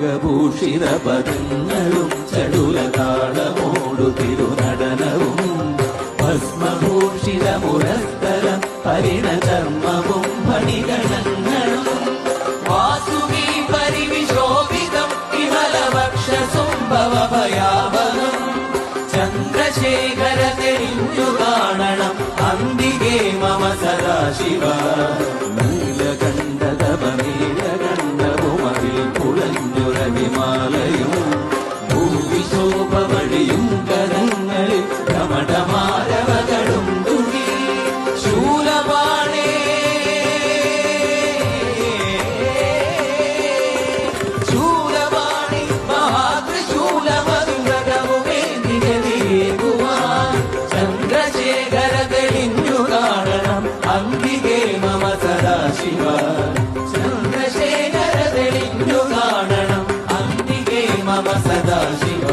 നാഗഭൂഷിത പദങ്ങളും ചടുലതാളമോടു തിരുനടനവും ഭസ്മഭൂഷിത മുരസ്തരം പരിണധർമ്മവും ഫണിഗണങ്ങളും വാസുകി പരിവിശോഭിതം വിമലവക്ഷസുംഭവഭയാവനം ചന്ദ്രശേഖര തെളിഞ്ഞു കാണണം അന്തികേ മമ സദാശിവ നീലകണ്ഠതപനീലകണ്ഠവുമതിൽ കുളഞ്ഞുറവിമാലയും ഭൂവിശോഭവഴിയും കരങ്ങളിൽ കമടമാരവകളും തുകി ശൂലപാണേ ശൂലപാണി മഹാത്രിശൂലമധുരകവുമേ നികതിയേകുവാൻ ചന്ദ്രശേഖര തെളിഞ്ഞു കാണണം അന്തികേ മമ സദാശിവ ചന്ദ്രശേഖര തെളിഞ്ഞു കാണണം അന്തികേ മമ സദാശിവ